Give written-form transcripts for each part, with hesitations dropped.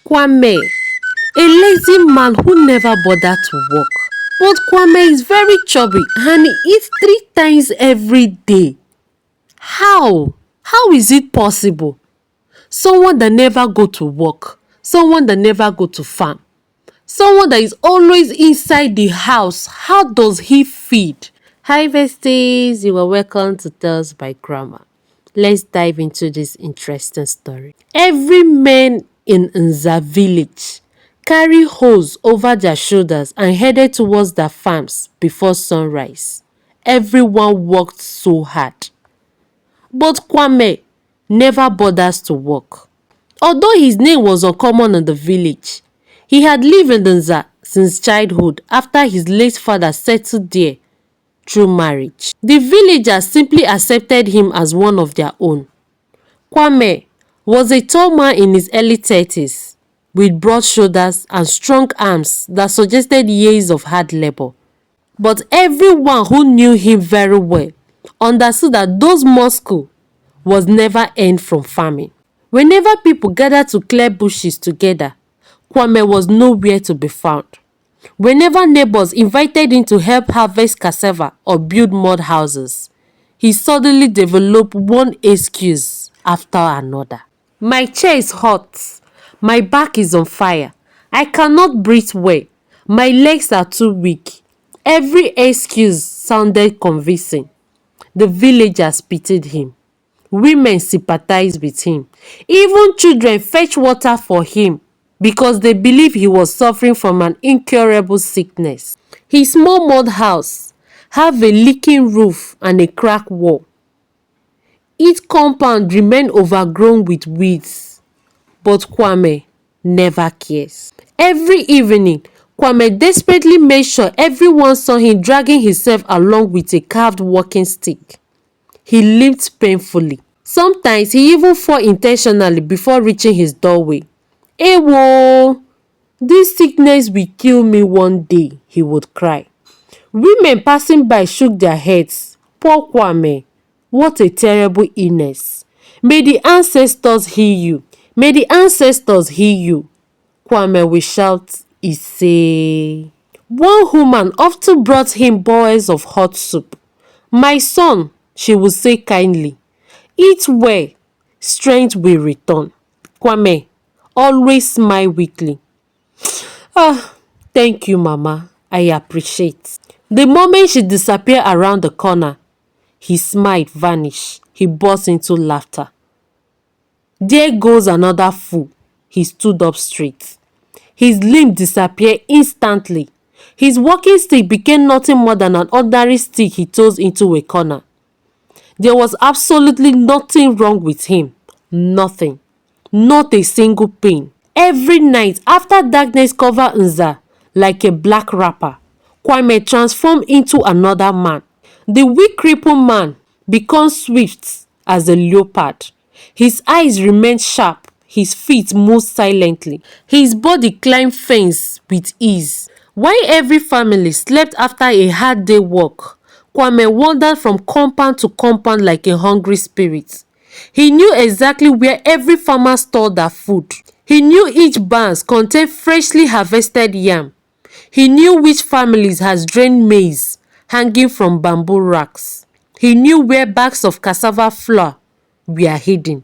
Kwame, a lazy man who never bothered to work. But Kwame is very chubby and he eats 3 times every day. How? How is it possible? Someone that never go to work, someone that never go to farm, someone that is always inside the house, how does he feed? Hi besties, you are welcome to Tales by Grandma. Let's dive into this interesting story. Every man in Nza village carry hoes over their shoulders and headed towards their farms before sunrise. Everyone worked so hard. But Kwame never bothers to work. Although his name was uncommon in the village, he had lived in Nza since childhood after his late father settled there through marriage. The villagers simply accepted him as one of their own. Kwame was a tall man in his early 30s with broad shoulders and strong arms that suggested years of hard labor. But everyone who knew him very well understood that those muscles was never earned from farming. Whenever people gathered to clear bushes together, Kwame was nowhere to be found. Whenever neighbors invited him to help harvest cassava or build mud houses, he suddenly developed one excuse after another. My chair is hot. My back is on fire. I cannot breathe well. My legs are too weak. Every excuse sounded convincing. The villagers pitied him. Women sympathized with him. Even children fetched water for him because they believed he was suffering from an incurable sickness. His small mud house had a leaking roof and a cracked wall. Each compound remained overgrown with weeds, but Kwame never cares. Every evening, Kwame desperately made sure everyone saw him dragging himself along with a carved walking stick. He limped painfully. Sometimes he even fell intentionally before reaching his doorway. Ewo! This sickness will kill me one day, he would cry. Women passing by shook their heads. Poor Kwame, what a terrible illness. May the ancestors heal you. May the ancestors heal you. Kwame will shout, Ise. One woman often brought him bowls of hot soup. My son, she would say kindly, eat well, strength will return. Kwame always smile weakly. Thank you, Mama. I appreciate. The moment she disappeared around the corner, his smile vanished. He burst into laughter. There goes another fool. He stood up straight. His limb disappeared instantly. His walking stick became nothing more than an ordinary stick he tossed into a corner. There was absolutely nothing wrong with him. Nothing. Not a single pain. Every night after darkness covered Nza like a black wrapper, Kwame transformed into another man. The weak crippled man becomes swift as a leopard. His eyes remained sharp. His feet moved silently. His body climbed fence with ease. While every family slept after a hard day work, Kwame wandered from compound to compound like a hungry spirit. He knew exactly where every farmer stored their food. He knew each barn contained freshly harvested yam. He knew which families had drained maize hanging from bamboo racks. He knew where bags of cassava flour were hidden.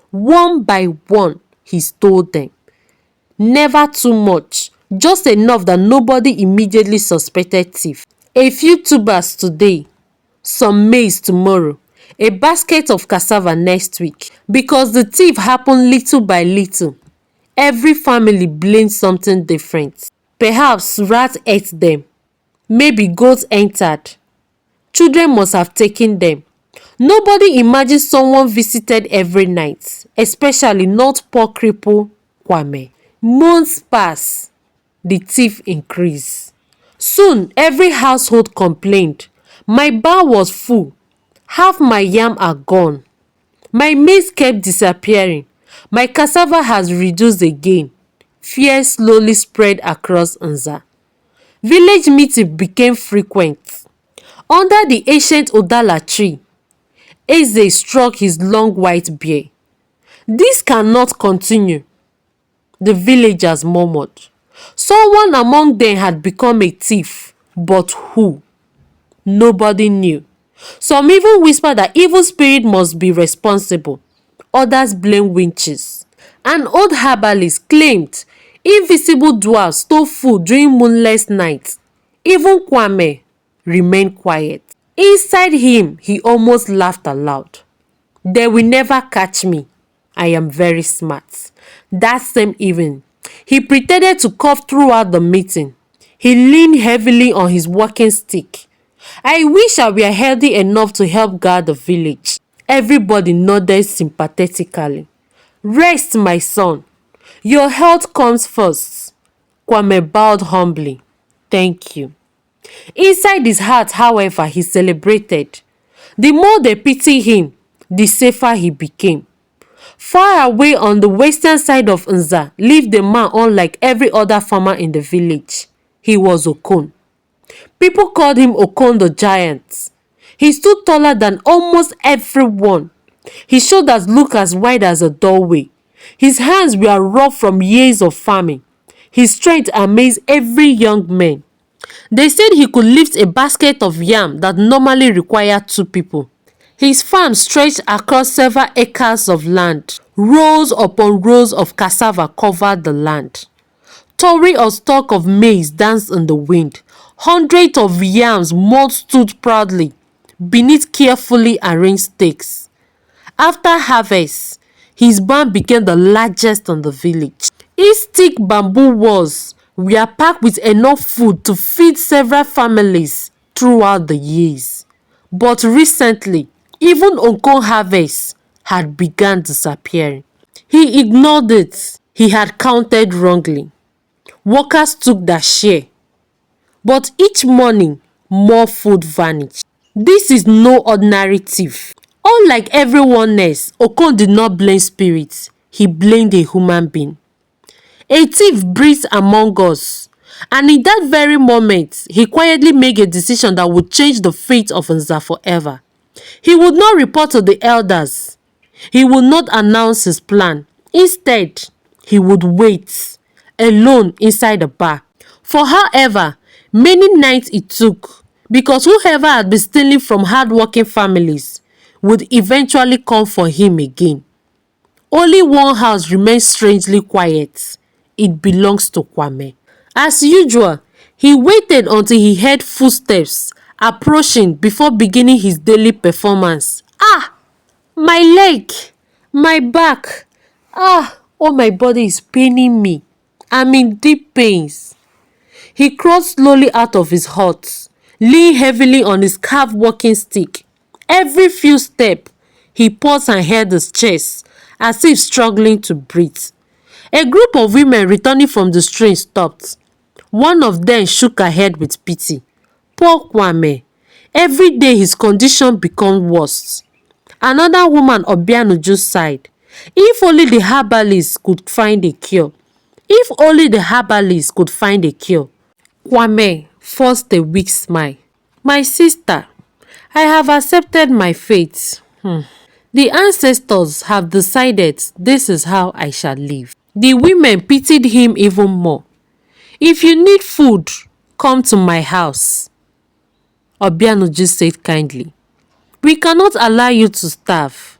One by one, he stole them. Never too much, just enough that nobody immediately suspected thief. A few tubers today, some maize tomorrow, a basket of cassava next week. Because the thief happened little by little, every family blamed something different. Perhaps rats ate them. Maybe goats entered. Children must have taken them. Nobody imagined someone visited every night, especially not poor cripple Kwame. Months passed. The thief increased. Soon, every household complained. My bar was full. Half my yam are gone. My maize kept disappearing. My cassava has reduced again. Fear slowly spread across Nza. Village meetings became frequent. Under the ancient Odala tree, Eze struck his long white beard. This cannot continue. the villagers murmured. Someone among them had become a thief, but who? Nobody knew. Some even whispered that evil spirit must be responsible. Others blamed witches. An old herbalist claimed invisible dwarfs stole food during moonless nights. Even Kwame remained quiet. Inside him, he almost laughed aloud. They will never catch me. I am very smart. That same evening, he pretended to cough throughout the meeting. He leaned heavily on his walking stick. I wish I were healthy enough to help guard the village. Everybody nodded sympathetically. Rest, my son. Your health comes first. Kwame bowed humbly. Thank you. Inside his heart, however, he celebrated. The more they pitied him, the safer he became. Far away on the western side of Nza lived a man unlike every other farmer in the village. He was Okon. People called him Okon the Giant. He stood taller than almost everyone. His shoulders looked as wide as a doorway. His hands were rough from years of farming. His strength amazed every young man. They said he could lift a basket of yam that normally required two people. His farm stretched across several acres of land. Rows upon rows of cassava covered the land. Tori or stalk of maize danced in the wind. Hundreds of yams mold stood proudly beneath carefully arranged stakes. After harvest, his barn became the largest in the village. His thick bamboo walls were packed with enough food to feed several families throughout the years. But recently, even Okon harvest had begun disappearing. He ignored it. He had counted wrongly. Workers took their share. But each morning, more food vanished. This is no ordinary thief. Unlike everyone else, Okon did not blame spirits. He blamed a human being. A thief breathed among us. And in that very moment, he quietly made a decision that would change the fate of Nza forever. He would not report to the elders. He would not announce his plan. Instead, he would wait, alone inside the bar. For however many nights it took, because whoever had been stealing from hardworking families would eventually come for him again. Only one house remained strangely quiet. It belongs to Kwame. As usual, he waited until he heard footsteps approaching before beginning his daily performance. Ah! My leg! My back! Ah! All my body is paining me. I'm in deep pains. He crawled slowly out of his hut, leaning heavily on his carved walking stick. Every few steps, he paused and held his chest, as if struggling to breathe. A group of women returning from the stream stopped. One of them shook her head with pity. Poor Kwame. Every day his condition became worse. Another woman, Obianuju, sighed. If only the herbalist could find a cure. If only the herbalist could find a cure. Kwame forced a weak smile. My sister, I have accepted my fate. The ancestors have decided this is how I shall live. The women pitied him even more. If you need food, come to my house, Obianuju said kindly. We cannot allow you to starve.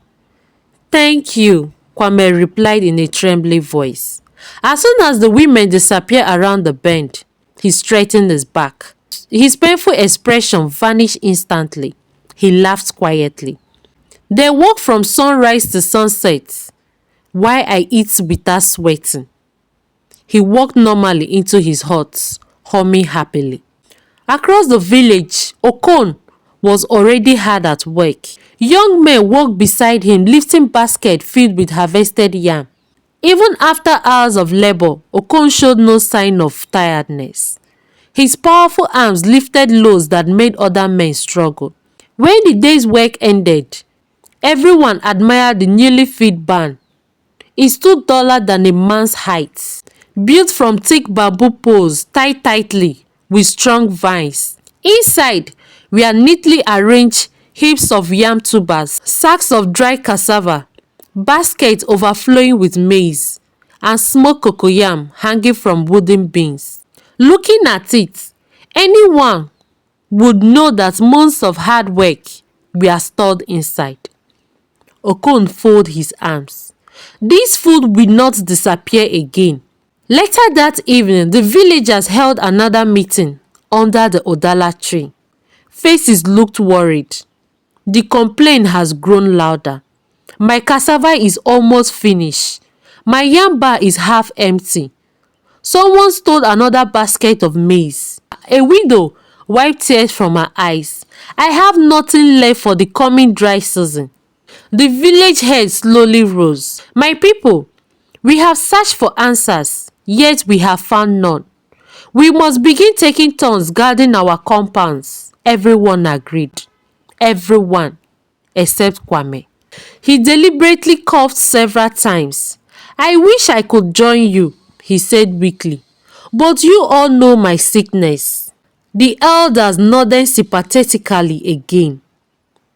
Thank you, Kwame replied in a trembling voice. As soon as the women disappeared around the bend, he straightened his back. His painful expression vanished instantly. He laughed quietly. They walked from sunrise to sunset, while I eat without sweating. He walked normally into his hut, humming happily. Across the village, Okon was already hard at work. Young men walked beside him, lifting baskets filled with harvested yam. Even after hours of labor, Okon showed no sign of tiredness. His powerful arms lifted loads that made other men struggle. When the day's work ended, everyone admired the newly filled barn. It stood taller than a man's height, built from thick bamboo poles tied tightly with strong vines. Inside were neatly arranged heaps of yam tubers, sacks of dry cassava, baskets overflowing with maize, and smoked cocoyam hanging from wooden beams. Looking at it, anyone would know that months of hard work were stored inside. Okon folded his arms. This food will not disappear again. Later that evening, the villagers held another meeting under the Odala tree. Faces looked worried. The complaint has grown louder. My cassava is almost finished. My yam bar is half empty. Someone stole another basket of maize. A widow wiped tears from her eyes. I have nothing left for the coming dry season. The village head slowly rose. My people, we have searched for answers, yet we have found none. We must begin taking turns guarding our compounds. Everyone agreed. Everyone except Kwame. He deliberately coughed several times. I wish I could join you, he said weakly. But you all know my sickness. The elders nodded sympathetically again.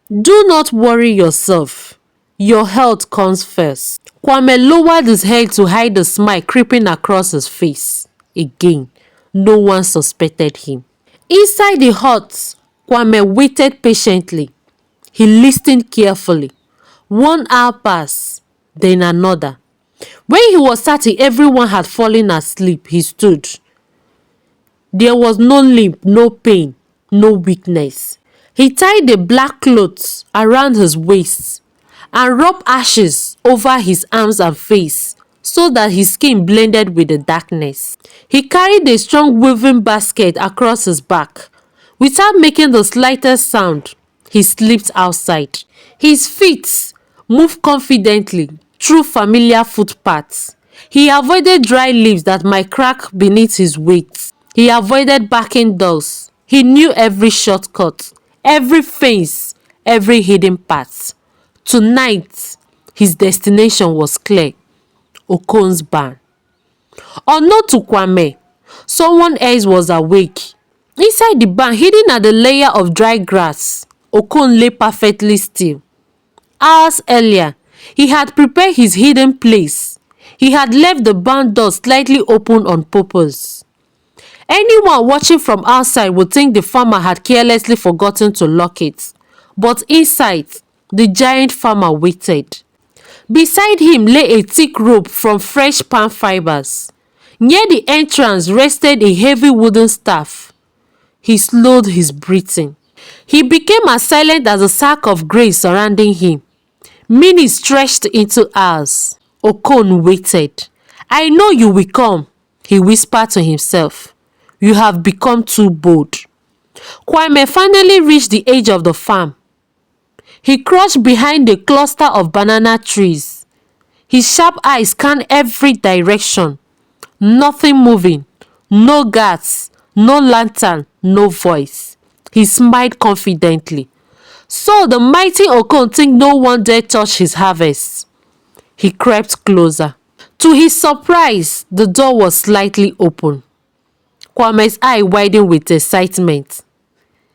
Do not worry yourself. Your health comes first. Kwame lowered his head to hide the smile creeping across his face. Again, no one suspected him. Inside the hut, Kwame waited patiently. He listened carefully. 1 hour passed, then another. When he was certain everyone had fallen asleep, he stood. There was no limp, no pain, no weakness. He tied the black clothes around his waist and rubbed ashes over his arms and face so that his skin blended with the darkness. He carried a strong woven basket across his back. Without making the slightest sound, he slipped outside. His feet moved confidently through familiar footpaths. He avoided dry leaves that might crack beneath his weight. He avoided barking dogs. He knew every shortcut, every fence, every hidden path. Tonight, his destination was clear. Okon's barn. Unknown to Kwame, someone else was awake. Inside the barn, hidden at the layer of dry grass, Okon lay perfectly still. Hours earlier, he had prepared his hidden place. He had left the barn door slightly open on purpose. Anyone watching from outside would think the farmer had carelessly forgotten to lock it. But inside, the giant farmer waited. Beside him lay a thick rope from fresh palm fibers. Near the entrance rested a heavy wooden staff. He slowed his breathing. He became as silent as a sack of grain surrounding him. Minutes stretched into hours. Okon waited. I know you will come, he whispered to himself. You have become too bold. Kwame finally reached the edge of the farm. He crouched behind a cluster of banana trees. His sharp eyes scanned every direction. Nothing moving. No guards. No lantern. No voice. He smiled confidently. So the mighty Okon think no one dare touch his harvest. He crept closer. To his surprise, the door was slightly open. Kwame's eye widened with excitement.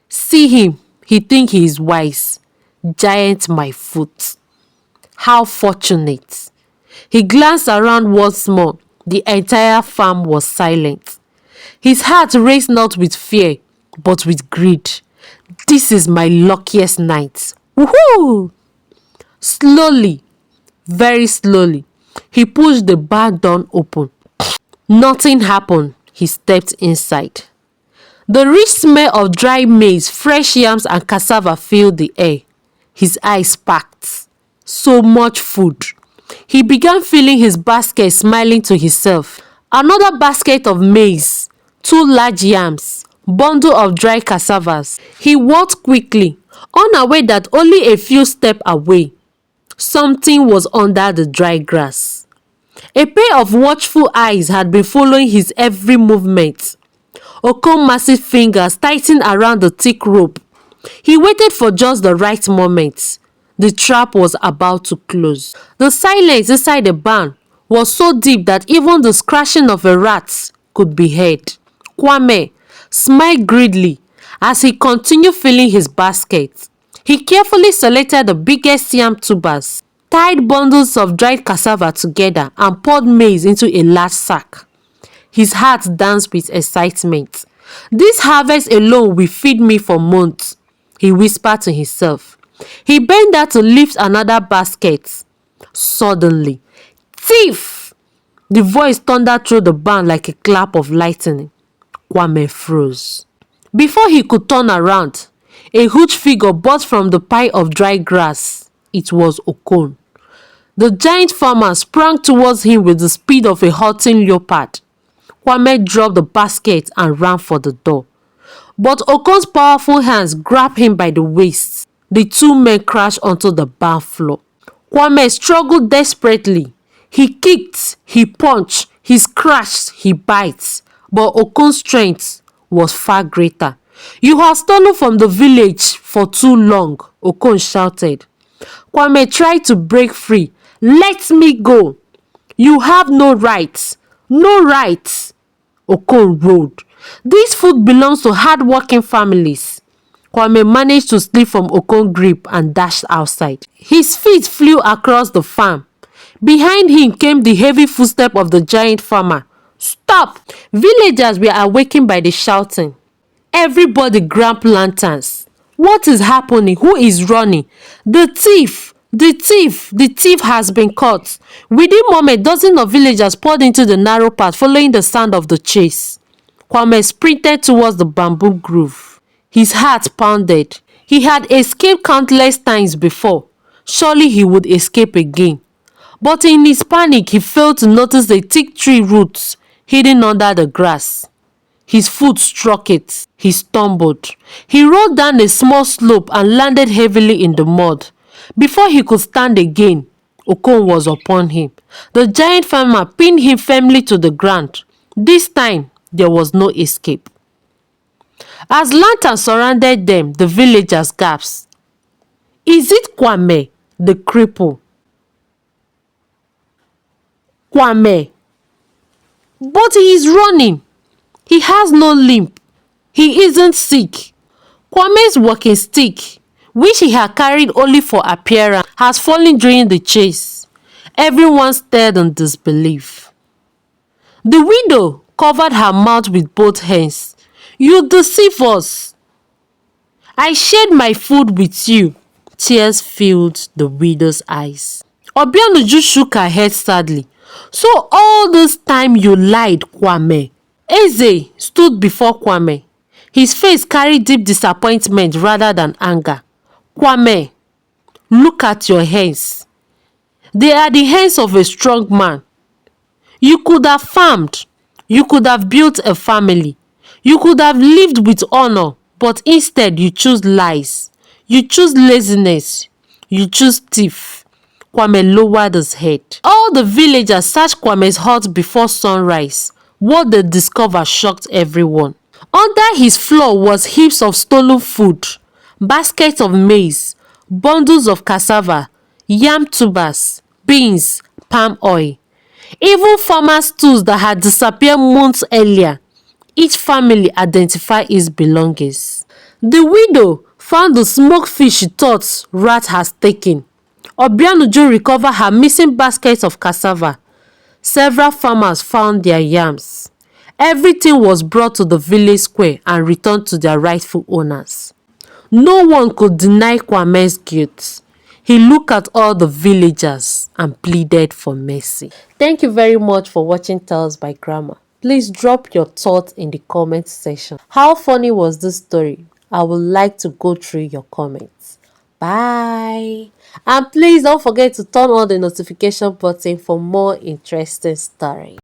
See him, he think he is wise. Giant my foot. How fortunate. He glanced around once more. The entire farm was silent. His heart raced not with fear, but with greed. This is my luckiest night. Woohoo! Slowly, very slowly, he pushed the barn door open. Nothing happened. He stepped inside. The rich smell of dry maize, fresh yams and cassava filled the air. His eyes sparkled. So much food. He began filling his basket, smiling to himself. Another basket of maize, 2 large yams, bundle of dry cassavas. He walked quickly, unaware that only a few steps away, something was under the dry grass. A pair of watchful eyes had been following his every movement. Okon's massive fingers tightened around the thick rope. He waited for just the right moment. The trap was about to close. The silence inside the barn was so deep that even the scratching of a rat could be heard. Kwame smiled greedily as he continued filling his basket. He carefully selected the biggest yam tubers. tied bundles of dried cassava together and poured maize into a large sack. His heart danced with excitement. "This harvest alone will feed me for months," he whispered to himself. He bent down to lift another basket. Suddenly, "Thief!" The voice thundered through the barn like a clap of lightning. Kwame froze. Before he could turn around, a huge figure burst from the pile of dry grass. It was Okon. The giant farmer sprang towards him with the speed of a hunting leopard. Kwame dropped the basket and ran for the door. But Okon's powerful hands grabbed him by the waist. The two men crashed onto the barn floor. Kwame struggled desperately. He kicked, he punched, he scratched, he bit. But Okon's strength was far greater. "You have stolen from the village for too long," Okon shouted. Kwame tried to break free. "Let me go." "You have no rights." "No rights," Okon roared. "This food belongs to hard-working families." Kwame managed to slip from Okon's grip and dashed outside. His feet flew across the farm. Behind him came the heavy footsteps of the giant farmer. "Stop!" Villagers were awakened by the shouting. Everybody grabbed lanterns. "What is happening? Who is running?" "The thief! The thief! The thief has been caught." Within moments, dozens of villagers poured into the narrow path following the sound of the chase. Kwame sprinted towards the bamboo grove. His heart pounded. He had escaped countless times before. Surely he would escape again. But in his panic, he failed to notice the thick tree roots hidden under the grass. His foot struck it. He stumbled. He rolled down a small slope and landed heavily in the mud. Before he could stand again, Okon was upon him. The giant farmer pinned him firmly to the ground. This time, there was no escape. As lanterns surrounded them, the villagers gasped. "Is it Kwame, the cripple?" "Kwame! But he is running. He has no limp. He isn't sick." Kwame's walking stick, which he had carried only for appearance, has fallen during the chase. Everyone stared in disbelief. The widow covered her mouth with both hands. "You deceive us." "I shared my food with you." Tears filled the widow's eyes. Obianuju shook her head sadly. "So all this time you lied, Kwame." Eze stood before Kwame. His face carried deep disappointment rather than anger. "Kwame, look at your hands. They are the hands of a strong man. You could have farmed. You could have built a family. You could have lived with honor, but instead you choose lies. You choose laziness. You choose thief." Kwame lowered his head. All the villagers searched Kwame's hut before sunrise. What they discovered shocked everyone. Under his floor was heaps of stolen food, baskets of maize, bundles of cassava, yam tubers, beans, palm oil. Even farmers' tools that had disappeared months earlier. Each family identified its belongings. The widow found the smoked fish she thought rat has taken. Obianuju recovered her missing basket of cassava. Several farmers found their yams. Everything was brought to the village square and returned to their rightful owners. No one could deny Kwame's guilt. He looked at all the villagers and pleaded for mercy. Thank you very much for watching Tales by Grandma. Please drop your thoughts in the comment section. How funny was this story? I would like to go through your comments. Bye. And please don't forget to turn on the notification button for more interesting stories.